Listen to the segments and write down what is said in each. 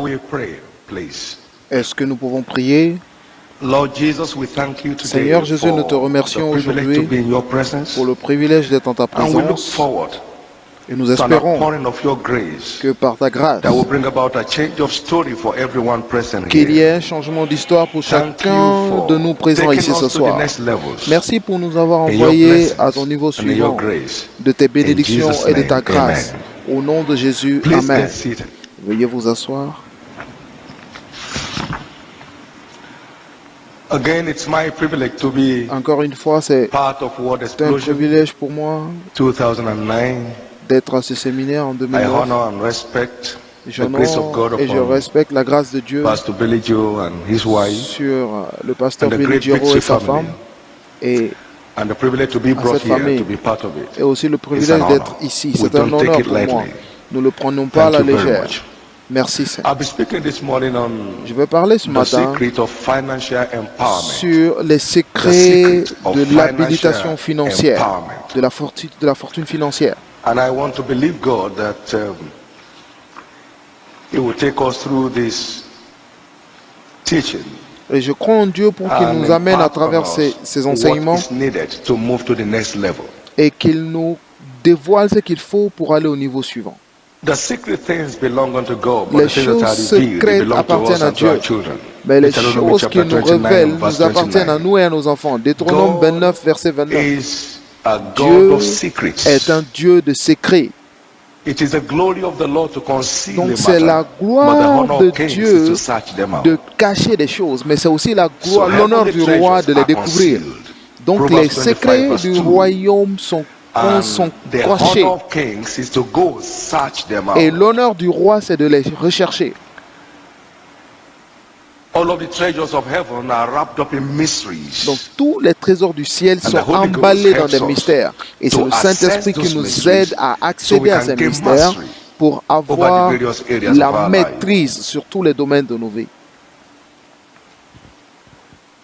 we pray, please? Est-ce que nous pouvons prier? Lord Jesus, we thank you today Seigneur Jésus, nous te for remercions the privilege to aujourd'hui be in your presence, pour le privilège d'être en ta and we look présence. forward Et nous to an espérons outpouring of your grace que par ta grâce, that will bring about a change of story for everyone present qu'il y here. ait un changement d'histoire pour Thank chacun you for de nous présents taking ici ce us to the soir. next levels Merci pour nous avoir in your envoyés blessings à ton niveau and in your suivant grace. de tes In bénédictions Jesus' et de ta name, grâce. amen. Au nom de Jésus, Please Amen. get seated. Veuillez vous asseoir. Again, it's my privilege to be Encore une fois, c'est part of Word un Explosion privilège pour moi 2009. d'être à ce séminaire en I 2009. honor and respect the grace of God J'honore et je upon respecte la grâce de Dieu Pastor Billy Joe and his wife, sur le pasteur and the Billy great Giro Victory et sa family, femme et and the privilege to be brought cette here famille. to be part of it. et aussi le It's privilège an d'être honor. ici. We C'est un don't take honneur it pour moi. lightly. Nous ne le prenons pas à Thank la you very légère. much. Merci Seigneur. I'll be speaking this morning on Je vais parler ce the matin secret of financial empowerment. sur les The secrets secret of de l'habilitation financial financière, empowerment. de la fortune financière. And I want to believe God that He will take us through this teaching Et je crois en Dieu pour qu'il and nous amène à impart on travers us ces what enseignements is needed to move to the next level. et qu'il nous dévoile ce qu'il faut pour aller au niveau suivant. The secret things belong unto God, but Les the things that are choses revealed, they secrètes belong to us appartiennent à and to our Dieu. children. Mais les Deuteronomy choses chapter qu'il nous 29, révèle verse nous appartiennent à 29. nous et à nos enfants. Deutéronome God 29, verset 29. is a God Dieu of secrets. est un Dieu de secrets. It is the glory of the Lord to conceal Donc a c'est matter, la but the gloire honor de of kings is Dieu to search them out. de cacher des choses, mais c'est aussi la So gloire, l'honneur heavenly du roi treasures de les are découvrir. concealed. Donc Proverbs les 25 secrets verse du 2. royaume sont And the cachés. honor of kings is to go search them Et out. l'honneur du roi, c'est de les rechercher. All of the treasures of heaven are wrapped up in mysteries. Donc tous les trésors du ciel And sont the Holy Ghost emballés dans helps des us mystères. Et c'est to le Saint-Esprit access qui those nous mysteries aide à so we accéder à can ces gain mystères mastery pour over the avoir various areas la of our maîtrise sur tous les domaines de nos vies.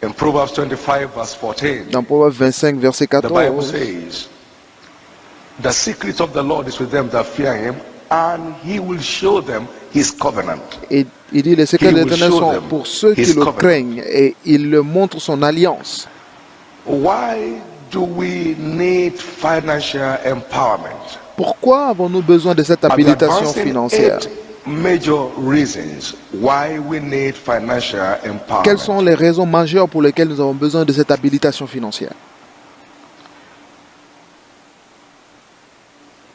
In Proverbs 25 verse 14, Dans Proverbe 25, verset the Bible 14, says, the secret of the Lord is with them that fear him, and he will show them his covenant. et il dit, les secrets He de will l'Éternel show sont them pour ceux qui his le covenant. craignent et il leur montre son alliance. Why do we need financial empowerment? Pourquoi avons-nous besoin de cette I'll be habilitation advancing financière? 8 major reasons why we need financial Quelles sont empowerment. les raisons majeures pour lesquelles nous avons besoin de cette habilitation financière?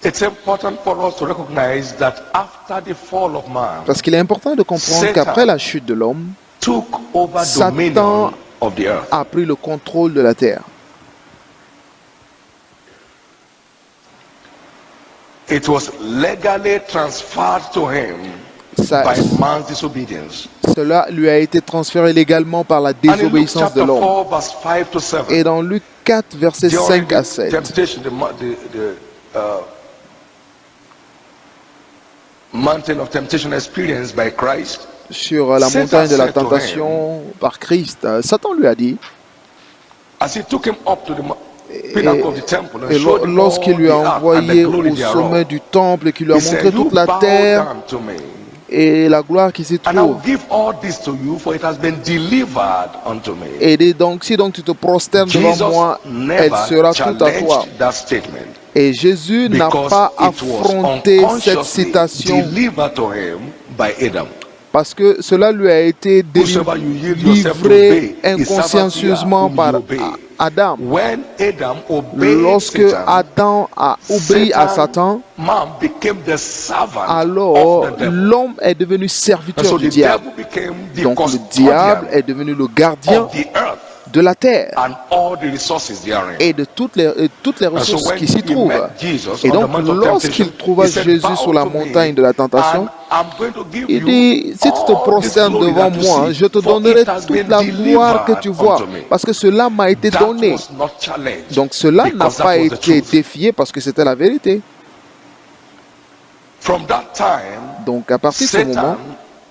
It's important for us to recognize that after the fall of man, Parce qu'il est important de comprendre Satan qu'après la chute de l'homme, took over Satan dominion of the earth. a pris le contrôle de la terre. It was legally transferred to him Ça- by man's disobedience. Cela lui a été transféré légalement par la And in Luke désobéissance de chapter l'homme. 4, verse 5 to 7, Et dans Luc 4, versets during 5 à the 7, temptation, mountain of temptation experienced by Christ, sur la Satan montagne de la said to tentation par Christ, Satan lui a dit, as he took him up to the pinnacle of the temple and et showed him all lorsqu'il lui the a earth and the envoyé glory au thereof, sommet du temple et qu'il lui a he said, montré you toute la bow terre down to me, et la gloire qui s'y and I will trouve, give all this to you, for it has been delivered unto me. et dit donc, si donc tu te prosternes devant Jesus moi, elle never sera toute à toi. challenged that statement Et Jésus n'a because pas it was affronté cette unconsciously citation delivered to him by Adam. parce que cela lui a été Whosoever you yield yourself to livré obey, his servant inconsciencieusement whom par you obey. Adam. When Adam obeyed Lorsque Satan, Adam a obéi à Satan, man became the servant alors of the devil. l'homme est devenu And serviteur so du the diable. devil became the Donc le custodian diable est devenu le gardien of the earth de la terre and all the resources therein. et de toutes les And so ressources when qui s'y he trouvent. met Jesus Et on the donc mount of lorsqu'il temptation, trouva he said, Jésus "Bow sur la to me, montagne de la tentation, and I'm going to give il you dit, si tu te all this prosternes glory devant that you moi, see, je te for donnerai it has been toute la gloire que tu delivered vois, unto me." parce que cela m'a été That donné. was not challenged, Donc cela n'a because that pas was the été truth. défié parce que c'était la vérité. From that time, Donc à partir de ce moment, Satan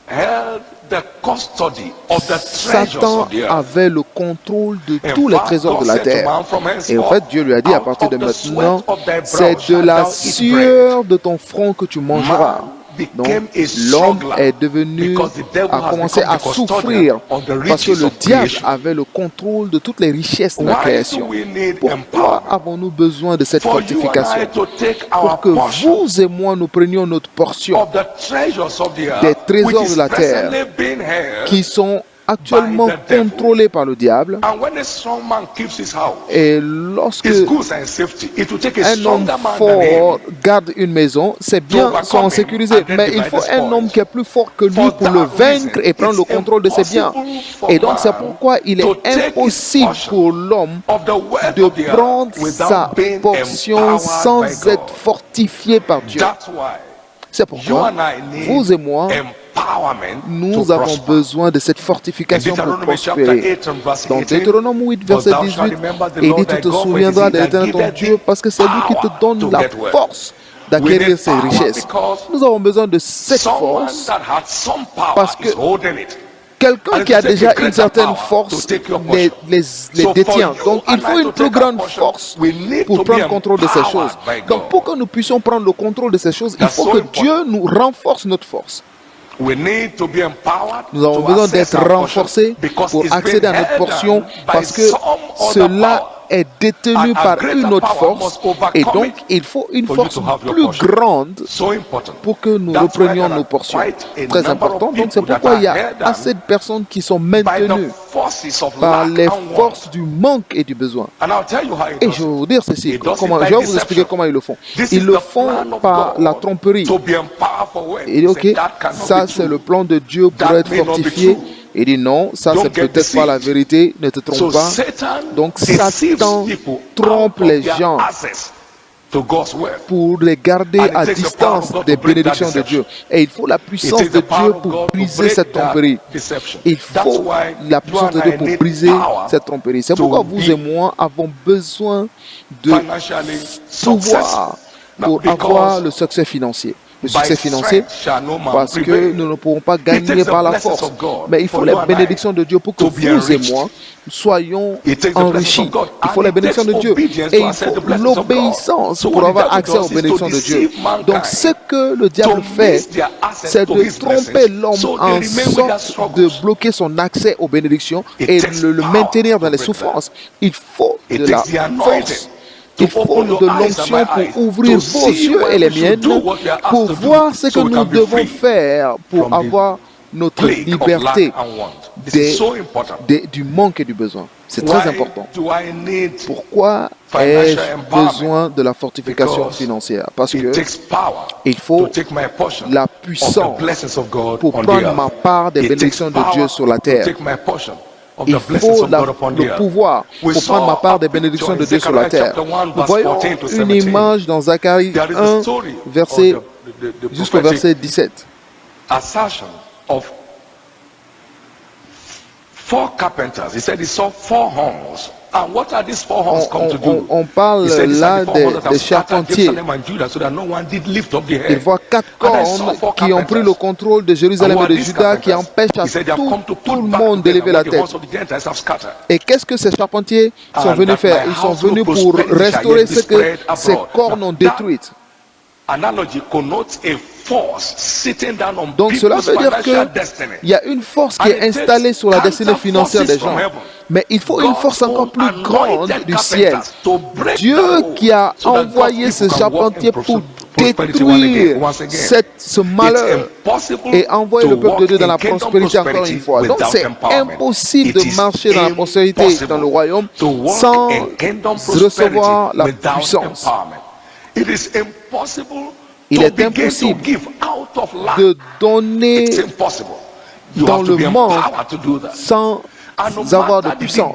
held the custody of the treasures Satan of the earth. avait le contrôle de In tous les fact, trésors de God la said to terre. man, from Et en henceforth, fait, Dieu lui a dit, à out partir de of the sweat maintenant, of thy brow c'est de shalt la thou eat bread. sueur de ton front que tu mangeras. Man Donc, became a l'homme struggler est devenu, because the devil a has commencé become à the custodian souffrir of the parce que riches le of diable creation. avait le contrôle de toutes les richesses de la Why do création. we need Pourquoi empowerment? avons-nous besoin de cette For you and I fortification? to take our Pour que portion vous et moi nous prenions notre portion of the treasures of the des earth, which trésors de is la terre presently being held. qui sont actuellement by the devil. contrôlés par le diable. And when a strong man keeps his house, Et lorsque his goods are in safety, it will take a un homme stronger man than him fort garde une maison, ses biens sont sécurisés. Mais il faut un homme qui est plus fort que lui pour le vaincre et prendre le contrôle de ses biens. Et donc c'est pourquoi il est impossible pour l'homme of the wealth de of the earth prendre sa without being portion empowered sans by être God. fortifié par Dieu. That's why C'est you pourquoi and I need vous et moi, empowerment nous to avons prosper. besoin de cette In fortification pour Deuteronomy chapter prospérer. 8 and verse Dans 18, Deutéronome 8, but verset thou shalt 18, remember the il Lord dit, thy tu te God, for it souviendras is de he that l'Éternel ton giveth Dieu, thee parce que c'est lui qui te power donne to la get wealth. force We d'acquérir need ces power richesses. because Nous avons besoin de cette someone force. that had some power Parce que is holding it. Quelqu'un And qui a it will take déjà a une greater certaine power force to take your les portion. So détient. for you Donc il and faut I une to plus take our grande portion, force we need pour to be prendre contrôle de ces empowered choses. by Donc God. pour que nous puissions prendre le contrôle de ces choses, il That's faut so que important. Dieu nous renforce notre force. We need to be empowered Nous avons to besoin access d'être our portion renforcés because pour it's accéder à been notre held portion down by parce que some other cela power. est détenu And a par greater une autre power force must overcome et donc it il faut une for you force to have your plus portion. grande So important. pour que nous That's why reprenions there are nos portions. quite a Très number important. of Donc c'est people that pourquoi il y are a held down assez de personnes qui sont by the maintenues forces of par lack les and want. forces du manque et du besoin. And I'll tell you how it Et does je vais it. vous dire ceci, It does it comment, by je vais vous deception. expliquer comment ils le font. This Ils is le the font plan of par la God tromperie. to be empowered for wealth. Il dit, ok, That cannot ça be c'est true. le plan de Dieu pour That être may not be fortifié. true. Il dit non, ça Don't c'est get peut-être pas la deceived. vérité, ne te So trompe pas. Satan Donc deceives Satan people trompe out of les their gens access to God's wealth. pour les garder And it à takes the distance power of God des to break that bénédictions de deception. Dieu. Et il faut la It puissance takes de the power Dieu of pour God to briser break cette that tromperie. deception. Il That's faut why la you puissance de and Dieu I pour need briser power cette tromperie. C'est to pourquoi vous be et moi avons besoin de financially pouvoir successful. pour avoir le succès financier. Le succès financier, parce que nous ne pourrons pas gagner par la force. Mais il faut les bénédictions de Dieu pour que vous et moi soyons enrichis. Il faut les bénédictions de Dieu. Et il faut l'obéissance pour avoir accès aux bénédictions de Dieu. Donc ce que le diable fait, c'est de tromper l'homme en sorte de bloquer son accès aux bénédictions et le maintenir dans les souffrances. Il faut de la force. Il faut de l'onction pour ouvrir vos yeux et les miennes pour voir ce que nous devons faire pour avoir notre liberté du manque et du besoin. C'est très important. Pourquoi ai-je besoin de la fortification financière? Parce que il faut la puissance pour prendre ma part des bénédictions de Dieu sur la terre. Il faut le pouvoir pour prendre ma part des bénédictions de Dieu sur la terre. Nous voyons une image dans Zacharie 1, verset, jusqu'au verset 17. Assertion of four carpenters. He said he saw four horns. And what are these four horns come to do? On parle là des charpentiers. Il voit quatre cornes qui ont pris le contrôle de Jérusalem et de Juda, qui empêchent à tout le monde d'élever la tête. Et qu'est-ce que ces charpentiers sont venus faire? Ils sont venus pour restaurer ce que ces cornes ont détruit. Donc cela veut dire qu'il y a une force qui est installée sur la destinée financière des gens. Mais il faut une force encore plus grande du ciel. Dieu qui a envoyé ce charpentier pour détruire ce malheur et envoyer le peuple de Dieu dans la prospérité encore une fois. Donc c'est impossible de marcher dans la prospérité dans le royaume sans recevoir la puissance. Il est impossible de donner dans le manque sans avoir de puissance.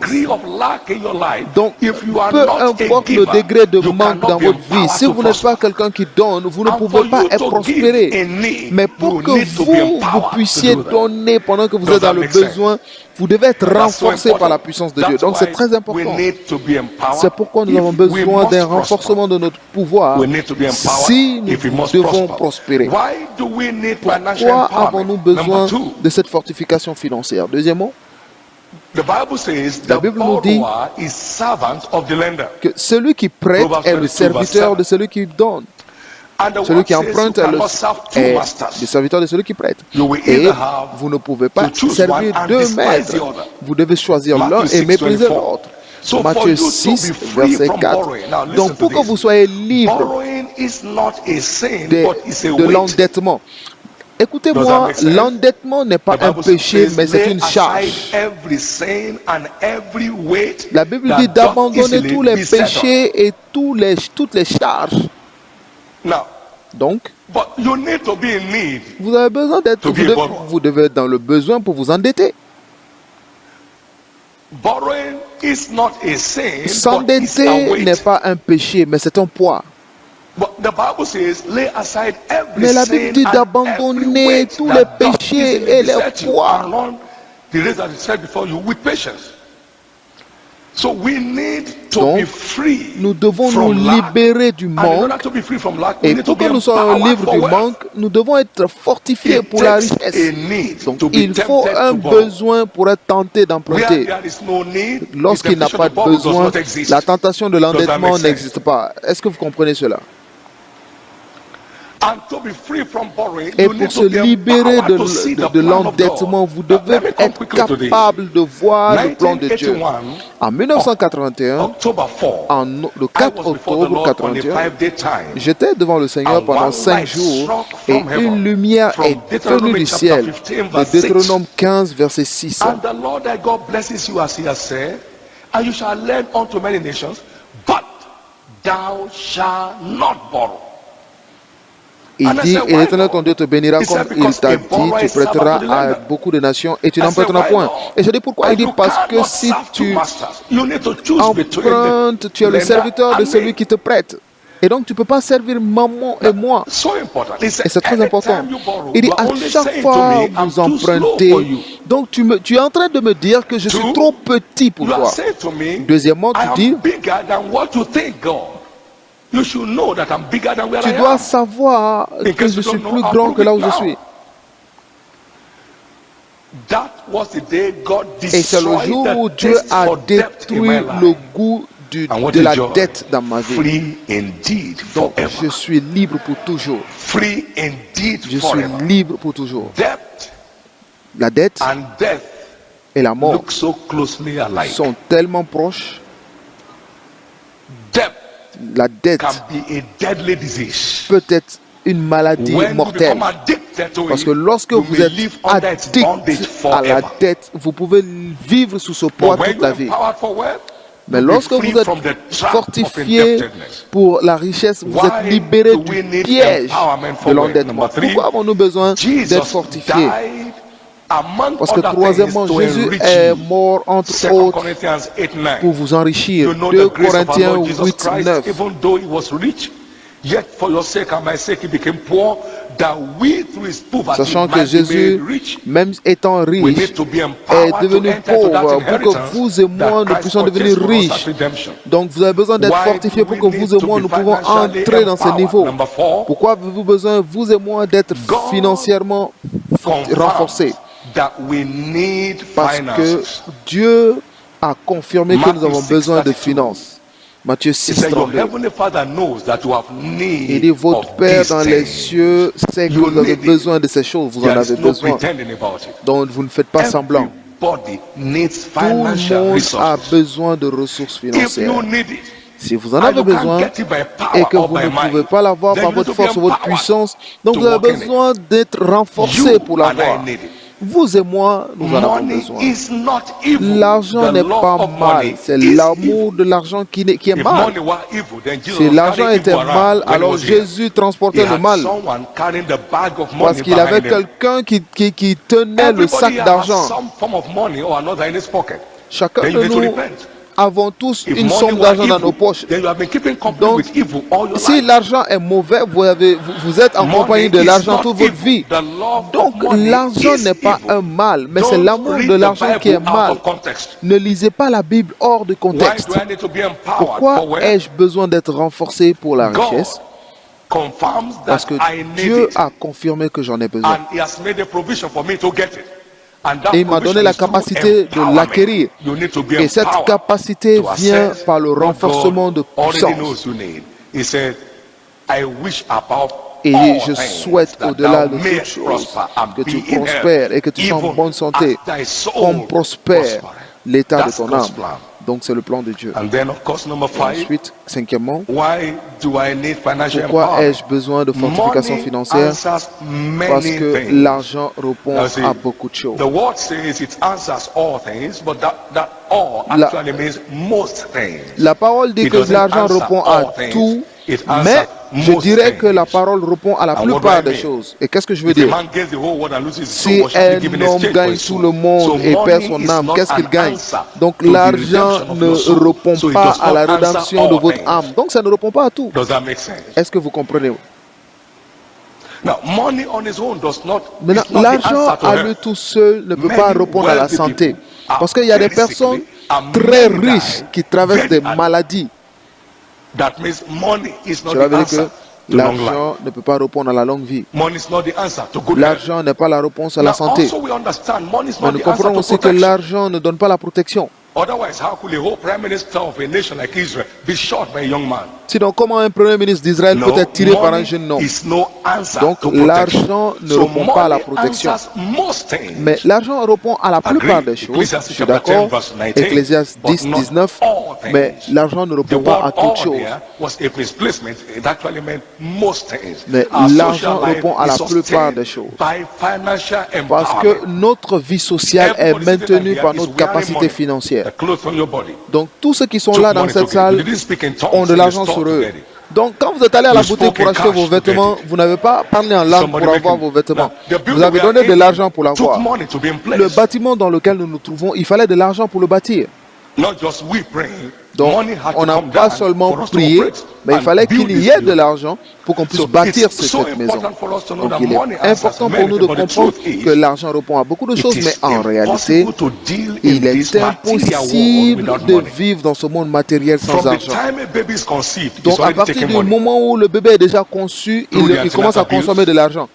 Donc, peu importe le degré de manque dans votre vie, si vous n'êtes pas quelqu'un qui donne, vous ne pouvez pas être prospéré. Mais pour que vous puissiez donner pendant que vous êtes dans le besoin, vous devez être renforcé par la puissance de Dieu. Donc c'est très important. C'est pourquoi nous avons besoin d'un renforcement de notre pouvoir si nous devons prospérer. Pourquoi avons-nous besoin de cette fortification financière? Deuxièmement, la Bible nous dit que celui qui prête est le serviteur de celui qui donne. Celui qui emprunte est le serviteur de celui qui prête. Et vous ne pouvez pas servir deux maîtres. Vous devez choisir l'un et mépriser l'autre. Matthieu 6, verset 4. Donc, pour que vous soyez libre de l'endettement, écoutez-moi, l'endettement n'est pas un péché, mais c'est une charge. La Bible dit d'abandonner tous les péchés et toutes les charges. Donc, vous avez besoin d'être, vous devez être dans le besoin pour vous endetter. S'endetter n'est pas un péché, mais c'est un poids. Mais la Bible dit d'abandonner tous les péchés et les poids. Donc, nous devons nous libérer du manque. Et pour que nous soyons libres du manque, nous devons être fortifiés pour la richesse. Donc, il faut un besoin pour être tenté d'emprunter. Lorsqu'il n'a pas de besoin, la tentation de l'endettement n'existe pas. Est-ce que vous comprenez cela? Et pour se libérer de l'endettement, vous devez être capable de voir le plan de Dieu. En 1981, le 4 octobre 1981, j'étais devant le Seigneur pendant 5 jours et une lumière est venue du ciel. De Deutéronome 15, verset 6. And the Lord thy God blesses you as he has said, and you shall lend unto many nations, but thou shalt not borrow. Il dit, et l'Éternel ton Dieu te bénira comme il t'a dit, tu prêteras à beaucoup de nations et tu n'emprunteras point. Et je dis pourquoi? Il dit parce que si tu empruntes, tu es le serviteur de celui qui te prête. Et donc tu ne peux pas servir maman et moi. Et c'est très important. Il dit à chaque fois vous empruntez. Donc tu es en train de me dire que je suis trop petit pour toi. Deuxièmement, tu dis, tu dois savoir que je suis plus grand que là où je suis. Et c'est le jour où Dieu a détruit le goût de la dette dans ma vie. Donc, je suis libre pour toujours. Je suis libre pour toujours. La dette et la mort sont tellement proches. La dette peut être une maladie mortelle. Parce que lorsque vous êtes addict à la dette, vous pouvez vivre sous ce poids toute la vie. Mais lorsque vous êtes fortifié pour la richesse, vous êtes libéré du piège de l'endettement. Pourquoi avons-nous besoin d'être fortifiés? Parce que troisièmement, Jésus est mort entre autres pour vous enrichir. 2 Corinthiens 8, 9. Sachant que Jésus, même étant riche, est devenu pauvre pour que vous et moi nous puissions devenir riches. Donc vous avez besoin d'être fortifiés pour que vous et moi nous pouvons entrer dans ce niveau. Pourquoi avez-vous besoin, vous et moi, d'être financièrement renforcés? Parce que Dieu a confirmé que nous avons besoin de finances. Matthieu 6, 32. Il dit, votre Père dans les cieux sait que vous avez besoin de ces choses, vous en avez besoin. Donc vous ne faites pas semblant. Tout le monde a besoin de ressources financières. Si vous en avez besoin et que vous ne pouvez pas l'avoir par votre force ou votre puissance, donc vous avez besoin d'être renforcé pour l'avoir. Vous et moi, nous en avons besoin. L'argent n'est pas mal, c'est l'amour de l'argent qui est mal. Si l'argent était mal, alors Jésus transportait le mal. Parce qu'il avait quelqu'un qui tenait le sac d'argent. Chacun de nous avons tous une somme d'argent dans nos poches. Donc, si l'argent est mauvais, vous êtes en compagnie de l'argent toute votre vie. Donc, l'argent n'est pas un mal, mais c'est l'amour de l'argent qui est mal. Ne lisez pas la Bible hors de contexte. Pourquoi ai-je besoin d'être renforcé pour la richesse? Parce que Dieu a confirmé que j'en ai besoin. Et il m'a donné la capacité de l'acquérir. Et cette capacité vient par le renforcement de puissance. Et je souhaite au-delà de toutes choses que tu prospères et que tu sois en bonne santé, comme prospère l'état de ton âme. Donc c'est le plan de Dieu. Ensuite, cinquièmement, pourquoi ai-je besoin de fortification financière? Parce que l'argent répond à beaucoup de choses. La parole dit que l'argent répond à tout, mais je dirais que la parole répond à la plupart des choses. Et qu'est-ce que je veux dire? Si un homme gagne tout le monde et perd son âme, qu'est-ce qu'il gagne? Donc l'argent ne répond pas à la rédemption de votre âme. Donc ça ne répond pas à tout. Est-ce que vous comprenez? Maintenant, l'argent à lui tout seul ne peut pas répondre à la santé. Parce qu'il y a des personnes très riches qui traversent des maladies. Cela veut dire que l'argent ne peut pas répondre à la longue vie. L'argent n'est pas la réponse à la santé. Mais nous comprenons aussi que l'argent ne donne pas la protection. Sinon, comment un premier ministre d'Israël peut être tiré par un jeune homme? Donc, l'argent ne répond pas à la protection. Mais l'argent répond à la plupart des choses. Je suis d'accord. Ecclésiaste 10, 19. Mais l'argent ne répond pas à toutes choses. Mais l'argent répond à la plupart des choses. Parce que notre vie sociale est maintenue par notre capacité financière. Donc tous ceux qui sont là dans cette salle ont de l'argent sur eux. Donc quand vous êtes allé à la boutique pour acheter vos vêtements, vous n'avez pas parlé en langue pour avoir vos vêtements. Vous avez donné de l'argent pour l'avoir. Le bâtiment dans lequel nous nous trouvons, il fallait de l'argent pour le bâtir. Donc, on n'a pas seulement prié, mais il fallait qu'il y ait de l'argent pour qu'on puisse bâtir cette maison. Donc, il est important pour nous de comprendre que l'argent répond à beaucoup de choses, mais en réalité, il est impossible de vivre dans ce monde matériel sans argent. Donc, à partir du moment où le bébé est déjà conçu, il commence à consommer de l'argent.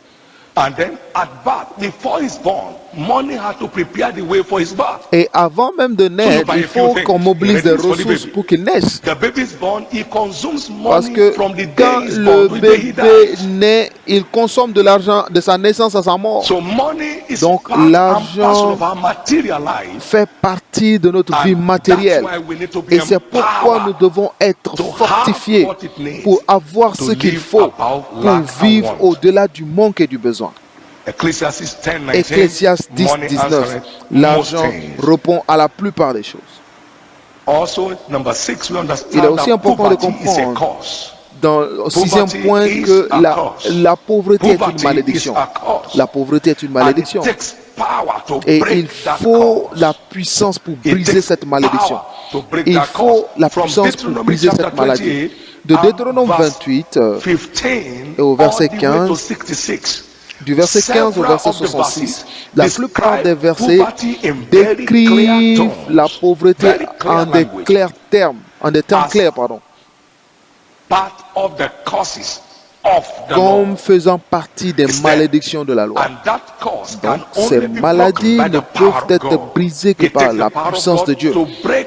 Et avant même de naître, il faut qu'on mobilise des ressources pour qu'il naisse. Parce que quand le bébé naît, il consomme de l'argent de sa naissance à sa mort. Donc l'argent fait partie de notre vie matérielle. Et c'est pourquoi nous devons être fortifiés pour avoir ce qu'il faut pour vivre au-delà du manque et du besoin. Ecclésiaste 10, 19. L'argent répond à la plupart des choses. Il est aussi important de comprendre dans le sixième point que la pauvreté est une malédiction. La pauvreté est une malédiction. Et il faut la puissance pour briser cette malédiction. Il faut la puissance pour briser cette maladie. De Deutéronome 28 et au verset 15, du verset 15 au verset 66, la plupart des versets décrivent la pauvreté en des termes clairs, comme faisant partie des malédictions de la loi. Donc, ces maladies ne peuvent être brisées que par la puissance de Dieu.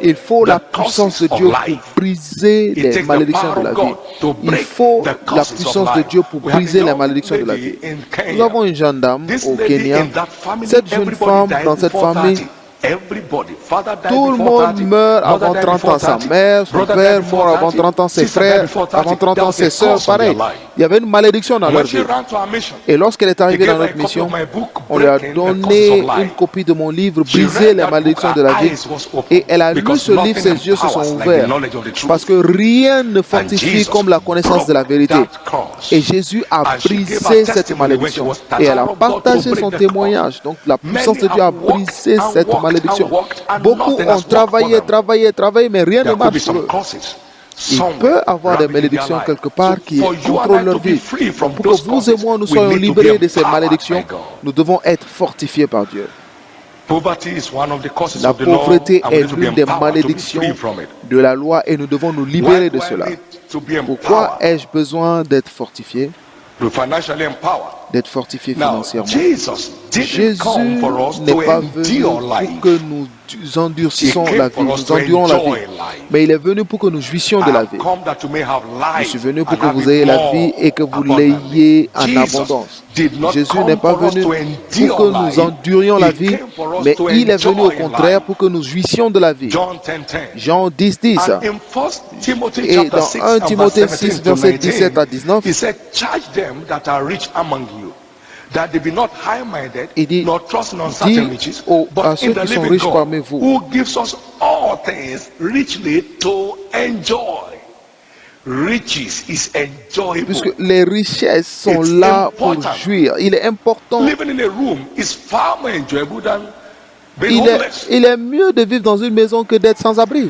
Il faut la puissance de Dieu pour briser les malédictions de la vie. Il faut la puissance de Dieu pour briser les malédictions de la vie. Nous avons une jeune dame au Kenya. Cette jeune femme, dans cette famille, tout le monde meurt avant 30 ans. Sa mère, son père meurt avant 30 ans, ses frères avant 30 ans, ses soeurs, pareil. Il y avait une malédiction dans leur vie. Et lorsqu'elle est arrivée dans notre mission, on lui a donné une copie de mon livre, Briser les malédictions de la vie. Et elle a lu ce livre, ses yeux se sont ouverts. Parce que rien ne fortifie comme la connaissance de la vérité. Et Jésus a brisé cette malédiction. Et elle a partagé son témoignage. Donc la puissance de Dieu a brisé cette malédiction. Beaucoup ont travaillé, mais rien ne marche pour eux. Il peut avoir des malédictions quelque part qui contrôlent leur vie. Pour que vous et moi nous soyons libérés de ces malédictions, nous devons être fortifiés par Dieu. La pauvreté est l'une des malédictions de la loi et nous devons nous libérer de cela. Pourquoi ai-je besoin d'être fortifié? D'être fortifié financièrement. Jésus n'est pas venu pour que nous endurcissons la vie, nous endurons la vie. Mais il est venu pour que nous jouissions de la vie. Je suis venu pour que vous ayez la vie et que vous l'ayez en abondance. Jésus n'est pas venu pour que nous endurions la vie, mais il est venu au contraire pour que nous jouissions de la vie. Jean 10, 10. Et dans 1 Timothée 6, verset 17 à 19, il dit, à ceux qui sont riches parmi vous, puisque les richesses sont là pour jouir. Il est important. Il est mieux de vivre dans une maison que d'être sans abri.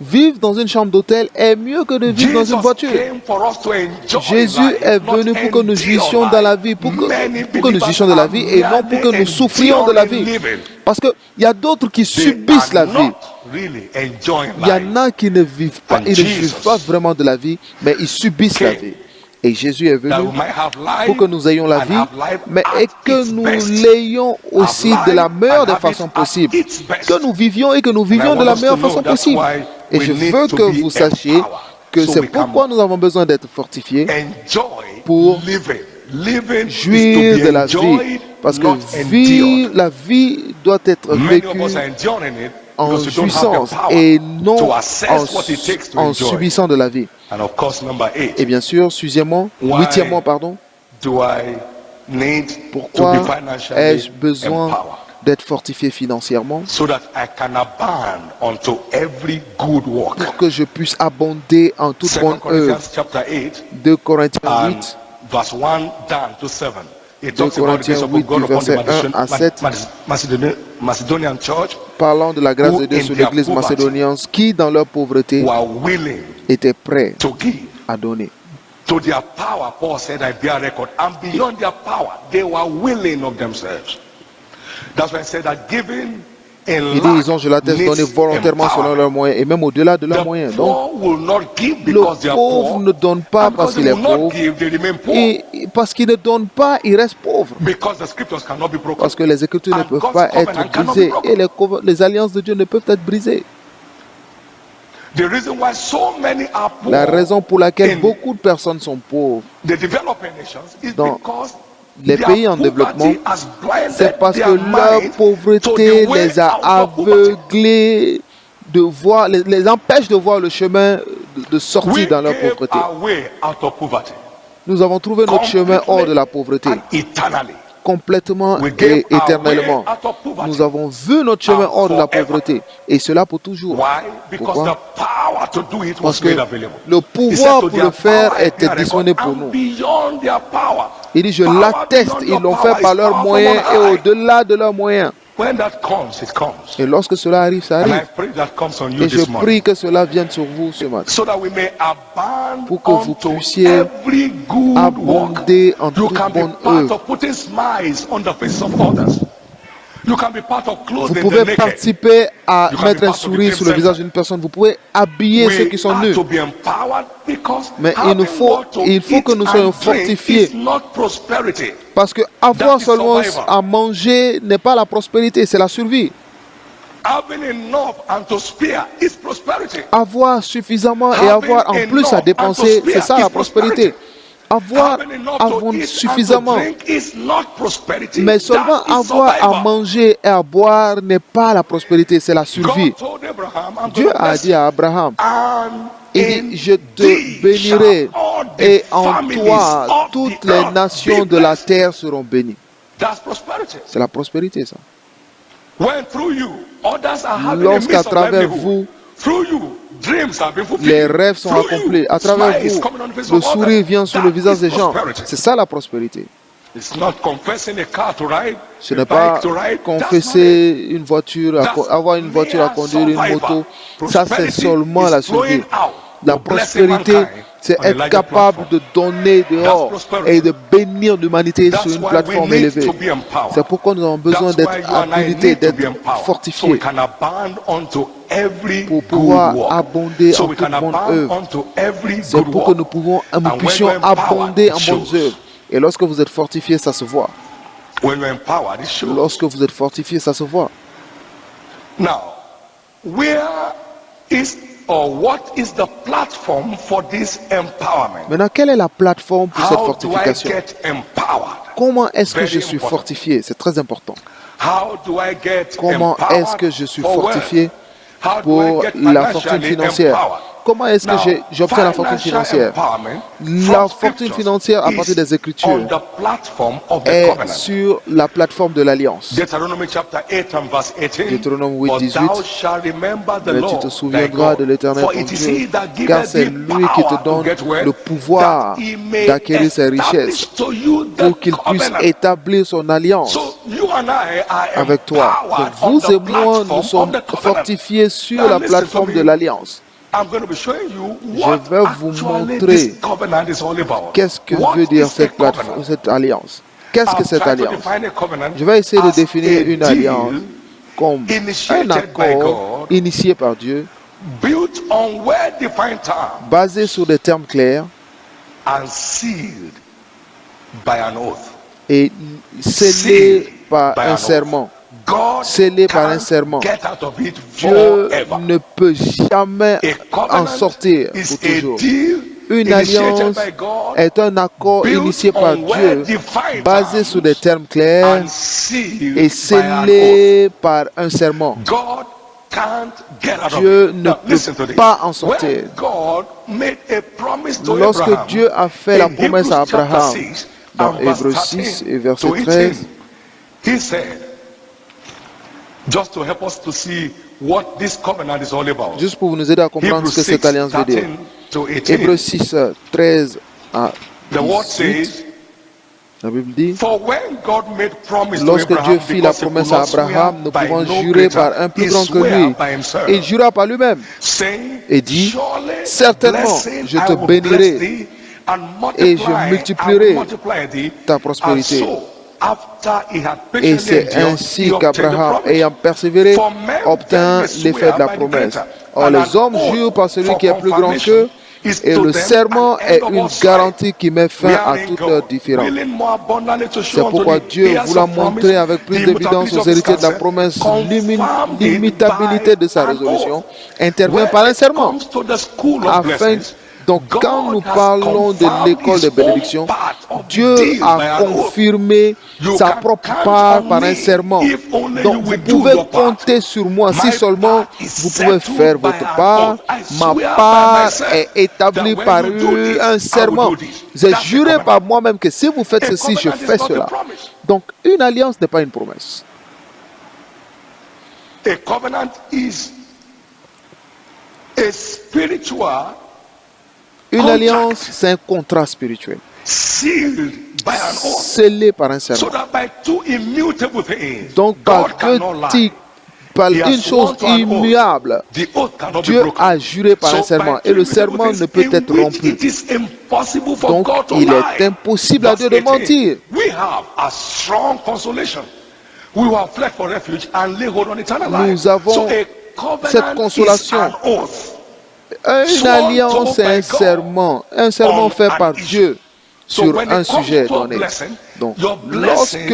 Vivre dans une chambre d'hôtel est mieux que de vivre dans une voiture. Jésus est venu pour que nous jouissions dans la vie, pour que nous jouissions de la vie et non pour que nous souffrions de la vie. Parce qu'il y a d'autres qui subissent la vie. Il y en a qui ne vivent pas, ils ne vivent pas vraiment de la vie, mais ils subissent la vie. Et Jésus est venu pour que nous ayons la vie, mais et que nous l'ayons aussi de la meilleure des façons possibles. Que nous vivions et que nous vivions de la meilleure façon possible. Et je veux que vous sachiez que c'est pourquoi nous avons besoin d'être fortifiés pour jouir de la vie. Parce que la vie doit être vécue en jouissance et non en subissant de la vie. Et bien sûr, huitièmement, pourquoi ai-je besoin d'être fortifié financièrement pour que je puisse abonder en toute bonne œuvre. 2 Corinthiens 8, 2 Corinthiens 8, du verset 1 à 7, parlant de la grâce de Dieu sur l'église macédonienne qui, dans leur pauvreté, étaient prêts à donner. To their power, Paul said, I bear record. And beyond their power, they were willing of themselves. That's why I said that giving in lack, ils ont, je l'atteste, donné volontairement selon leurs moyens et même au-delà de leurs moyens. Donc, le pauvre ne donne pas parce qu'il est pauvre. Et parce qu'il ne donne pas, il reste pauvre. Parce que les Écritures ne peuvent pas être brisées et les alliances de Dieu ne peuvent être brisées. La raison pour laquelle beaucoup de personnes sont pauvres dans les pays en développement, c'est parce que leur pauvreté les a aveuglés de voir, les empêche de voir le chemin de sortie dans leur pauvreté. Nous avons trouvé notre chemin hors de la pauvreté. Complètement et éternellement. Nous avons vu notre chemin hors de la pauvreté. Et cela pour toujours. Pourquoi? Parce que le pouvoir pour le faire était disponible pour nous. Il dit, je l'atteste, ils l'ont fait par leurs moyens et au-delà de leurs moyens. Et lorsque cela arrive, ça arrive. Et je prie que cela vienne sur vous ce matin. Pour que vous puissiez abonder en toute bonne œuvre. Vous pouvez participer à mettre un sourire sur le visage d'une personne. Vous pouvez habiller ceux qui sont nus. Mais il faut que nous soyons fortifiés. Parce que avoir seulement à manger n'est pas la prospérité, c'est la survie. Avoir suffisamment et avoir en plus à dépenser, c'est ça la prospérité. Avoir suffisamment, mais seulement avoir à manger et à boire n'est pas la prospérité, c'est la survie. Dieu a dit à Abraham, il dit, je te bénirai et en toi toutes les nations de la terre seront bénies. C'est la prospérité, ça. Lorsqu'à travers vous, les rêves sont accomplis, à travers vous, le sourire vient sur le visage des gens. C'est ça la prospérité. Ce n'est pas confesser une voiture, avoir une voiture à conduire, une moto. Ça, c'est seulement la survie. La prospérité, c'est être capable de donner dehors et de bénir l'humanité sur une plateforme élevée. C'est pourquoi nous avons besoin d'être habilités, d'être fortifiés pour pouvoir abonder en toute bonne œuvre. C'est pour que nous puissions abonder en bonnes œuvres. Et lorsque vous êtes fortifiés, ça se voit. When you're empowered, it shows. Lorsque vous êtes fortifié, ça se voit. Now, where is or what is the platform for this empowerment? Maintenant, quelle est la plateforme pour cette How do I fortification? get empowered? Comment est-ce que Very je suis important. fortifié? C'est très important. How do I get Comment empowered est-ce que je suis for what? fortifié How do I pour get la fortune financially financière? empowered? Comment est-ce que Now, j'obtiens la fortune financial financière? empowerment La from fortune scriptures financière à partir is des Écritures on the platform of the est covenant. sur la plateforme de l'Alliance. Deuteronomy chapter 8 and verse 18. Deutéronome 8, For 18. thou shalt remember the Mais tu Lord te thy souviendras de God, l'Éternel for ton it is Dieu, he that car giveth c'est thee lui qui te power to donne get wealth, le pouvoir that he may d'acquérir ses richesses, establish to you the pour qu'il puisse covenant. établir son alliance So you and I are avec toi. Donc empowered on vous the et moi, nous platform sommes of the covenant. fortifiés sur Now la listen to plateforme me. de l'Alliance. I'm going to be showing you Je what vais vous actually montrer this covenant is all about. qu'est-ce que What veut dire is a cette plateforme, covenant? cette alliance. Qu'est-ce que I'm cette trying to alliance? define a covenant Je vais essayer de as définir a une deal alliance comme un initiated by accord God, initié par Dieu, built on well-defined terms basé sur des termes clairs and sealed by an oath. et scellé par un serment. God Scellé par un can't serment. get out of it Dieu forever. ne peut jamais A en covenant sortir is pour a toujours. deal Une initiated alliance by God, est un accord built initié par on Dieu, well-defined basé sur des terms termes clairs and sealed et by an oath. scellé par un serment. God can't get out Dieu of it. ne Now, peut listen to this. pas en sortir. When God made a promise to Lorsque Abraham, Dieu a fait la in promesse à Hebrews chapter Abraham, 6 dans and verse Hébreux 13 6 et verset to 18, 13, he said, just to help us to see what this covenant is all about. juste pour nous aider à comprendre Hebrews ce que 6, cette alliance veut dire. 13 to 18. Hébreux 6, 13 à The word 18, says, la Bible dit, for when God made promise to lorsque Abraham, Dieu fit la because he promesse could à not swear Abraham, ne by pouvant no jurer greater, par un plus he grand que sware lui, by himself, il jura par lui-même saying, et dit, surely certainement, blessing je I te will bénirai bless thee, and et je multiply, multiplierai I will multiply thee. ta And prospérité. so, after he had Et patiently c'est endured, ainsi he obtained the qu'Abraham, promise. ayant persévéré, For men obtint verily l'effet de la swear by the promesse. greater, Or and les an hommes oath jurent par celui for qui est plus grand confirmation qu'eux, is et to le them serment an est end of une all strife. garantie qui met fin à Wherein toute God, leur différend. willing more abundantly to show C'est unto pourquoi the Dieu heirs voulant of promise montrer avec plus the d'évidence immutability aux of his héritiers de la counsel, promesse confirmed it l'immutabilité by de sa an résolution, oath. intervient When par un it serment. comes to the school of Afin, blessings, donc quand nous God has parlons de confirmed l'école his des own bénédictions, part of the Dieu deal by a an oath. confirmé You sa can propre count part on par un me serment. if only Donc you vous will do pouvez your part. compter sur moi si My seulement part is vous pouvez settled faire by votre an part. oath. I Ma swear by part myself est that établie when par you do this, un I will serment. do this. J'ai That's a juré covenant. par moi-même que si vous faites A ceci, je covenant is fais not a cela. promise. Donc une alliance n'est pas une promesse. A covenant is a spiritual Une contract alliance, c'est un contrat spirituel, sealed by an oath, scellé par un so serment. that by two immutable things, Donc par God cannot lie. par He has une chose sworn to an oath. immuable, The oath cannot be Dieu broken. a juré par un So serment by et le two immutable serment things ne peut in être which rompu. it is impossible for Donc God to il lie. est impossible à Verse Dieu de 18, mentir. we have a strong consolation. We will have fled for refuge and lay hold on eternal life. Nous avons So a covenant cette consolation. is an oath. Une alliance, c'est un serment fait par Dieu sur un sujet donné. Donc, lorsque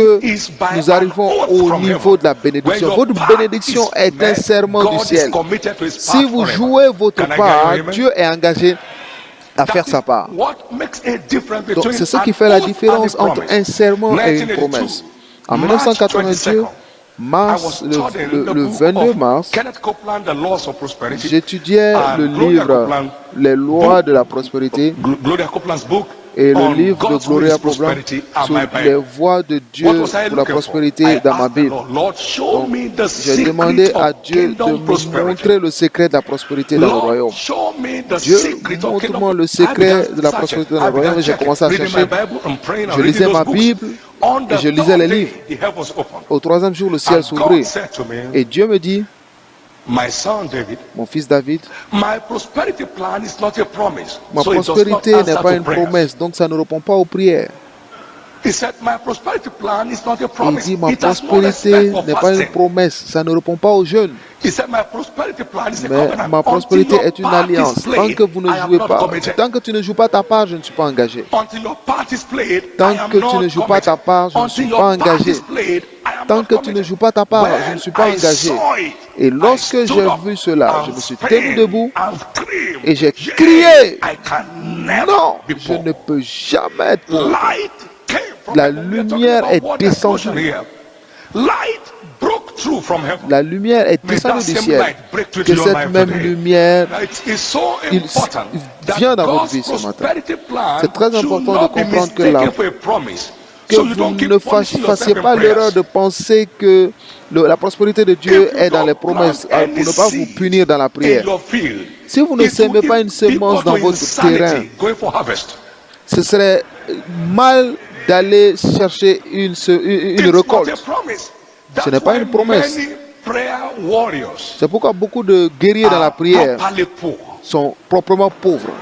nous arrivons au niveau de la bénédiction, votre bénédiction est un serment du ciel. Si vous jouez votre part, Dieu est engagé à faire sa part. Donc, c'est ce qui fait la différence entre un serment et une promesse. En 1982, le 22 mars, j'étudiais le livre Les lois de la prospérité et le livre de Gloria Copeland sur les voies de Dieu pour la prospérité dans ma Bible. Donc, j'ai demandé à Dieu de me montrer le secret de la prospérité dans le royaume. Dieu, montre-moi le secret de la prospérité dans le royaume. Et j'ai commencé à chercher. Je lisais ma Bible et je lisais les livres. Au troisième jour, le ciel s'ouvrit. Et Dieu me dit, mon fils David, ma prospérité n'est pas une promesse, donc ça ne répond pas aux prières. He said, my prosperity plan is not a Il promise. dit, ma It has no prospérité respect for n'est pas une fasting. promesse, ça ne répond pas aux jeunes. He said, my prosperity plan is a Mais covenant. ma prospérité Until your est une part is alliance. Tant played, que vous ne I am jouez not pas, committed. tant que tu ne joues pas ta part, je ne suis pas engagé. Until your part is played, I Tant am que tu not ne joues pas ta committed. part, je ne suis Until pas your part engagé. is played, I am Tant not que tu ne committed. joues pas ta part, je ne When suis pas I engagé. saw it, Et I lorsque stood j'ai up vu cela, and je me suis screamed tenu debout and screamed, et j'ai "Yea, crié, I can never non, be je poor." ne peux jamais être pauvre. Light came from La heaven. We are talking lumière about est world descendue. explosion here. Light broke through from heaven. La lumière est May descendue that du same ciel. light break through Que to your cette life même today. lumière It is so il important vient that dans votre God's vie ce matin. prosperity plan C'est très should important de not be comprendre que mistaken for a promise. que So you vous don't keep ne punishing fassiez yourself pas in l'erreur prayers. de penser que la prospérité de Dieu If you est dans les don't promesses plant pour ne pas vous any punir dans la in prière. your field, Si vous ne it will semez pas une give semence people dans to votre insanity terrain, going for harvest. ce serait mal d'aller chercher une It's not a récolte. promise. Ce n'est That's pas why une promesse. many prayer warriors C'est pourquoi beaucoup de guerriers dans la are prière properly poor. sont proprement pauvres.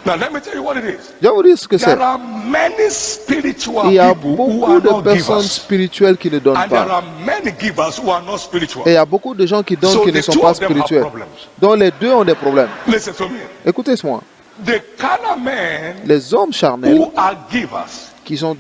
Now let me tell you what it is. Je vais vous dire ce que c'est. There are many spiritual Il y a people who beaucoup are de not personnes givers. spirituelles qui ne donnent And there pas. are many givers who are not spiritual. Et il y a beaucoup de gens qui donnent So qui ne the sont two pas of them have spirituels. problems. Donc les deux ont des problèmes. Listen to me. Écoutez-moi. The carnal men Les hommes charnels who are givers qui cannot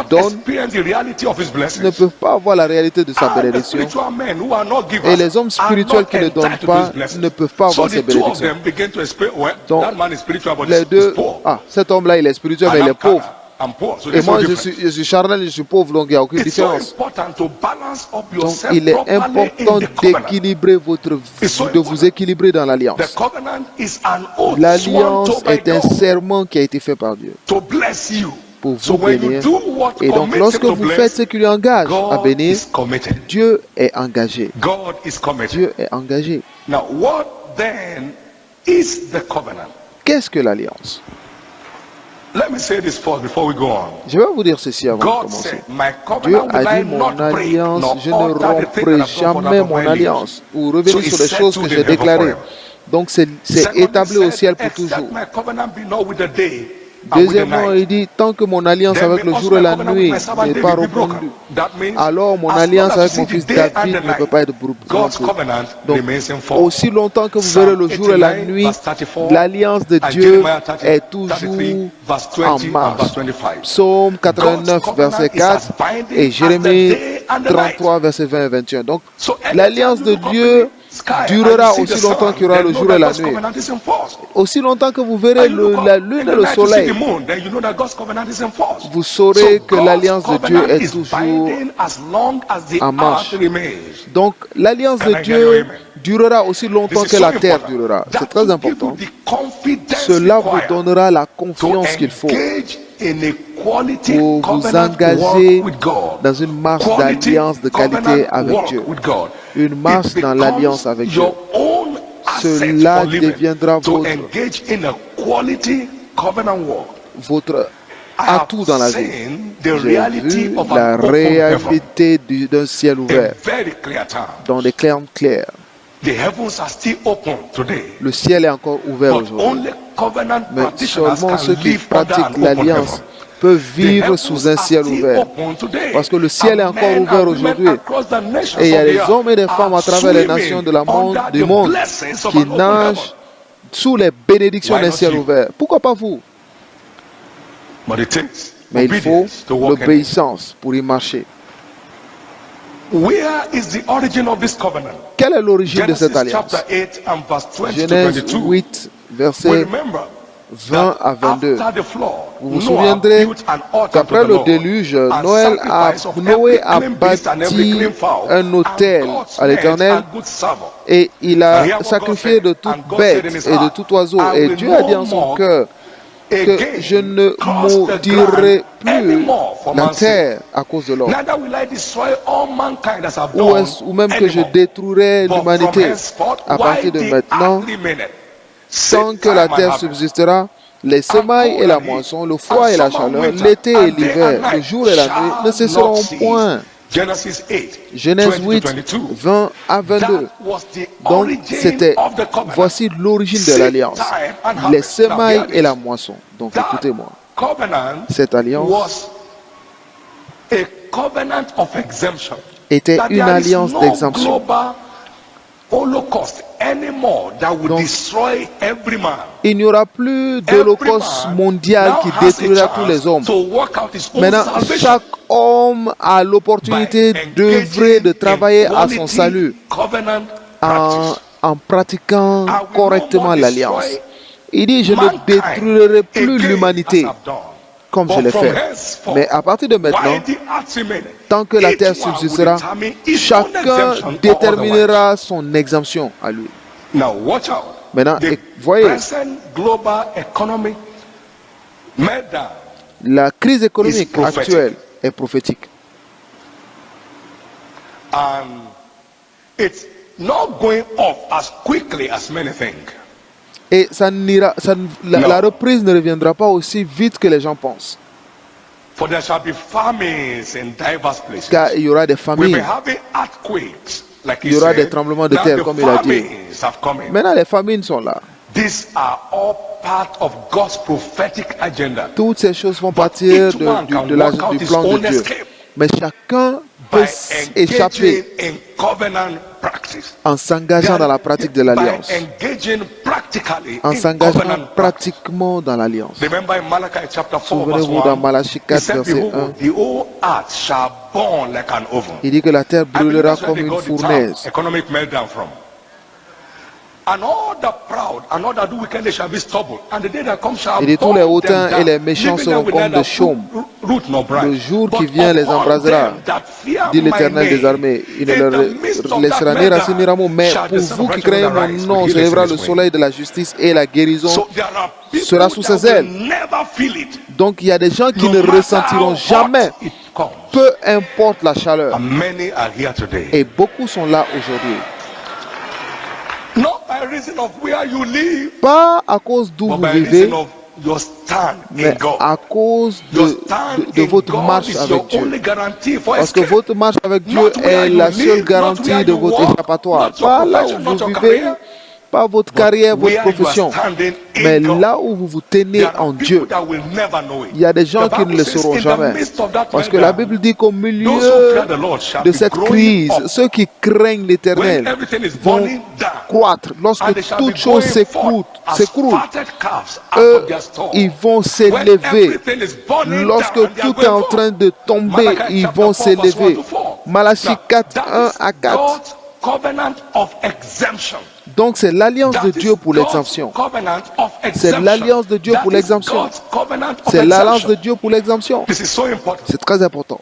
donnent experience the reality of his ne blessings. peuvent pas voir la réalité de sa And the bénédiction. spiritual men who are not givers Et les hommes are spirituels not qui ne donnent entitled to pas his blessings. ne peuvent pas So avoir the ces two of bénédictions. them begin to explain, well, Donc, that man is spiritual but les he's deux, poor. cet homme-là, il est spirituel, mais And il I'm est pauvre. carnal. I'm poor. So Et there's no moi, je difference. suis charnel, je suis pauvre, donc il n'y a aucune It's so différence. important to balance up Donc, yourself il est properly important in the covenant. d'équilibrer votre It's so vie, de vous important. équilibrer dans l'alliance. The covenant is an oath sworn L'alliance to by est un God serment qui a été fait par Dieu to bless you. pour So vous when you bénir. do what Et donc, commits lorsque him to vous bless, faites ce qui lui engage à God bénir, is committed. Dieu est engagé. God is committed. Dieu est engagé. Now, what then is the covenant? Qu'est-ce que l'alliance? Let me say this first before we go on. Je vais vous dire ceci avant de God commencer. said, my Dieu covenant a will I dit, mon not break, alliance, nor je ne alter the thing that romprai I've done for jamais that of mon my alliance. Ou So revenir he sur les said choses to que the j'ai devil déclarées. forever. Donc c'est Secondly, établi au said, ciel pour except toujours. my covenant be not with the day and with the Deuxièmement, night, il dit, tant que mon alliance then avec may le also jour et my la covenant with nuit my servant n'est David pas be broken. répandue, That means, alors mon as alliance long as avec you mon see fils the day and David the ne peut night, pas être God's rompue. covenant Donc, remains in force. aussi longtemps que vous Psalm verrez le jour et la 89, nuit, verse 34, l'alliance de and Dieu Jeremiah 30, est 33, toujours verse en 20 and marche. verse 25. Psaume 89, God's verset covenant is as 4 binding et as the Jérémie day and the night. 33, verset 20 et 21. Donc, So anytime l'alliance you de look up Dieu in the sky and durera you see aussi the longtemps sun, qu'il y aura then le know jour that et la God's nuit. covenant is in force. Aussi longtemps que vous verrez And you look la up lune in et the le night, you see soleil, the moon, then you know that God's covenant is in force. vous saurez So que God's l'alliance de Dieu covenant est is toujours binding as long as the en marche. earth remains. Donc, l'alliance Can de I hear your Dieu amen? durera aussi longtemps This que is la so terre important. durera. C'est That très will important. give you the confidence Cela vous required donnera la to confiance qu'il faut engage in a quality pour vous covenant engager walk with God. dans une marche Quality d'alliance de qualité covenant avec walk Dieu. with God. Une marche It dans becomes l'alliance avec Dieu. your own asset Cela for living, deviendra to votre, engage in a quality covenant walk. votre I have atout dans la vie. seen the J'ai reality vu of la an open heaven. réalité d'un ciel ouvert A very clear time. dans des clairs clairs. The heavens are still open today. Le ciel est encore ouvert But aujourd'hui. only covenant Mais practitioners seulement can ceux qui live under pratiquent an open l'alliance heaven. peuvent The vivre heavens sous un are ciel still ouvert. open today. Parce que le ciel est And encore men ouvert and women aujourd'hui. across the nations Et il y a of the des earth hommes et des femmes à are travers les swimming nations du under the monde blessings of qui an open nagent heaven. sous les bénédictions Why d'un not ciel you? ouvert. Pourquoi pas vous? But it takes Mais il faut obedience to walk in it. l'obéissance pour y marcher. Where is the origin of this covenant? Quelle est l'origine de Genesis cette alliance? chapter 8 and verse 20 to Genèse 22. 8, We versets remember 20 à 22. after the flood, Vous vous Noah souviendrez built an altar qu'après to the le Lord déluge, and sacrifice of Noé every a clean beast and every bâti clean fowl, un autel and God's à l'Éternel men and good servant. et il And a here what sacrifié God de said, toute and God bête said in his et de heart, tout oiseau. I Et will Dieu a dit no en son more cœur que again je ne curse the maudirai ground plus anymore for la man's sake. terre à cause de l'homme. Neither will I destroy all mankind as I've Ou, done ou même que je anymore. détruirai But from l'humanité. henceforth, À partir de while the maintenant, earth remaineth, tant que la seed time terre and harvest, subsistera, les semailles et la moisson, le froid et la chaleur, l'été et l'hiver, le jour et la nuit ne cesseront point. Genesis 8, Genèse 8, 20 à 22. Donc, c'était, voici l'origine de l'alliance, les semailles et la moisson. Donc, écoutez-moi. Cette alliance était une alliance d'exemption. Donc, il n'y aura plus d'holocauste mondial qui détruira tous les hommes. Maintenant, chaque homme a l'opportunité d'œuvrer, de travailler à son salut en pratiquant correctement l'alliance. Il dit, je ne détruirai plus l'humanité comme je l'ai fait. Mais à partir de maintenant, tant que la terre subsistera, chacun déterminera son exemption à lui. Maintenant, voyez, la crise économique actuelle est prophétique. Et la reprise ne reviendra pas aussi vite que les gens pensent. Car il y aura des famines. Il y aura des tremblements de terre, comme il a dit. Maintenant, les famines sont là. Toutes ces choses font partir du plan de Dieu. Mais chacun peut échapper en s'engageant dans la pratique de l'alliance. En s'engageant pratiquement dans l'alliance. Souvenez-vous dans Malachie 4, verset 1. Il dit que la terre brûlera comme une fournaise. Il dit tous les hautains et les méchants seront comme de chaume. Le jour qui vient les embrasera, dit l'Éternel des armées. Il ne leur laissera ni racine ni rameau, mais pour vous qui craignez mon nom, se lèvera le soleil de la justice et la guérison sera sous ses ailes. Donc il y a des gens qui ne ressentiront jamais, peu importe la chaleur. Et beaucoup sont là aujourd'hui. Pas à cause d'où vous vivez, mais à cause de votre marche avec Dieu. Parce que votre marche avec Dieu est la seule garantie de votre échappatoire. Pas là où vous vivez, pas votre carrière, votre profession, mais là où vous vous tenez en Dieu. Il y a des gens qui ne le sauront jamais. Parce que la Bible dit qu'au milieu de cette crise, ceux qui craignent l'Éternel vont croître. Lorsque toute chose s'écroule, eux, ils vont s'élever. Lorsque tout est en train de tomber, ils vont s'élever. Malachie 4, 1 à 4. Donc c'est l'alliance de Dieu pour l'exemption. C'est l'alliance de Dieu pour l'exemption. C'est l'alliance de Dieu pour l'exemption. C'est très important.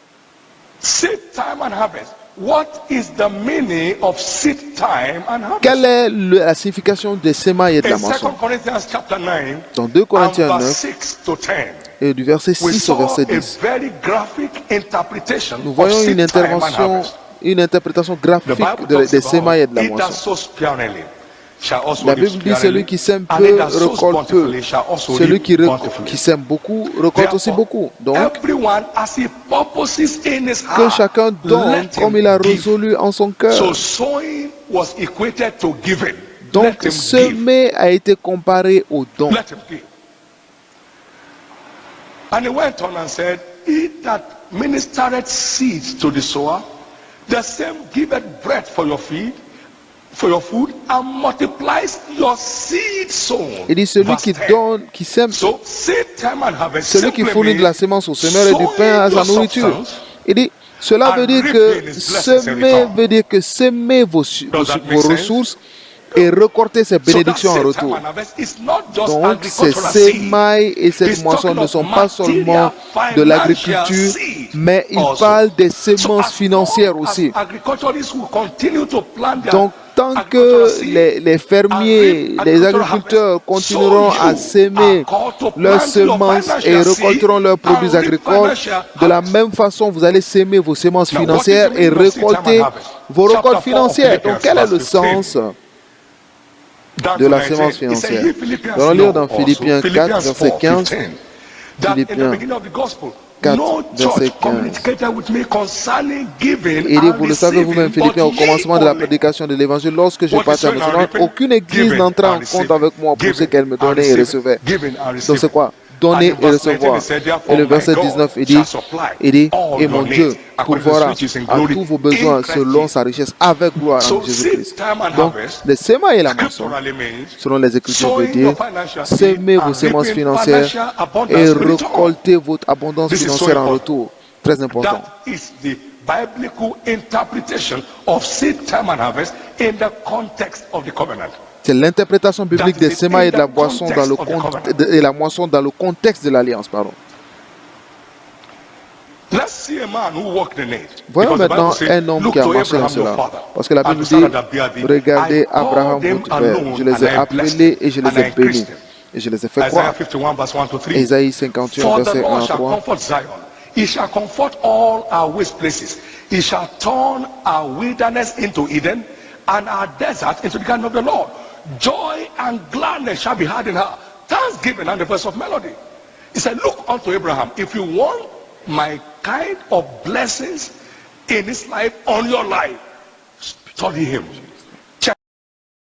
Quelle est la signification de semailles et de la moisson? Dans 2 Corinthiens 9, et du verset 6 au verset 10, nous voyons une interprétation graphique des semailles et de la moisson. La Bible dit celui qui sème peu récolte peu. Celui qui sème beaucoup récolte aussi beaucoup. Donc, que chacun donne comme il a résolu en son cœur. Donc, semer a été comparé au don. And he went on and said, he that ministereth seed to the sower, the same giveth bread for your feed, for your food, and multiplies your seed sown. Il dit celui qui donne, qui sème, celui qui fournit de la sémence au semeur et du pain à sa nourriture. Il dit, cela veut dire que semer vos ressources et récolter ces bénédictions en retour. Donc, ces sémailles et cette moisson ne sont pas seulement de l'agriculture, mais ils parlent des semences financières aussi. Donc, tant que les fermiers, les agriculteurs continueront à s'aimer leurs semences et récolteront leurs produits agricoles, de la même façon, vous allez s'aimer vos semences financières et récolter vos récoltes financières. Donc, quel est le sens de la sémence financière? Nous allons lire dans Philippiens 4, verset 15. Philippiens 4, verset 15. Il dit, vous le savez vous-même, Philippiens, au commencement de la prédication de l'évangile, lorsque je partais à Macédoine, aucune église n'entrait en compte avec moi pour ce qu'elle me donnait et recevait. Donc c'est quoi? donner et recevoir. Et le verset 19, il dit, et mon Dieu pourvoira à tous vos besoins selon sa richesse avec gloire en Jésus-Christ. Donc, les semailles et la moisson, selon les Écritures, veut dire, semez vos semences financières et récoltez votre abondance financière en retour. Très important. Biblical interpretation of seed time and harvest in the context of the covenant. C'est l'interprétation biblique des semailles et de la moisson dans le contexte de l'alliance. Voyons maintenant un homme qui a marché dans cela. Parce que la Bible dit, regardez Abraham, votre père, je les ai appelés et je les ai bénis. Et je les ai fait croire. Ésaïe 51, verset 1 à 3. He shall comfort all our waste places. He shall turn our wilderness into Eden and our desert into the garden of the Lord. Joy and gladness shall be had in her. Thanksgiving and the voice of melody. He said, look unto Abraham. If you want my kind of blessings in his life, on your life, study him.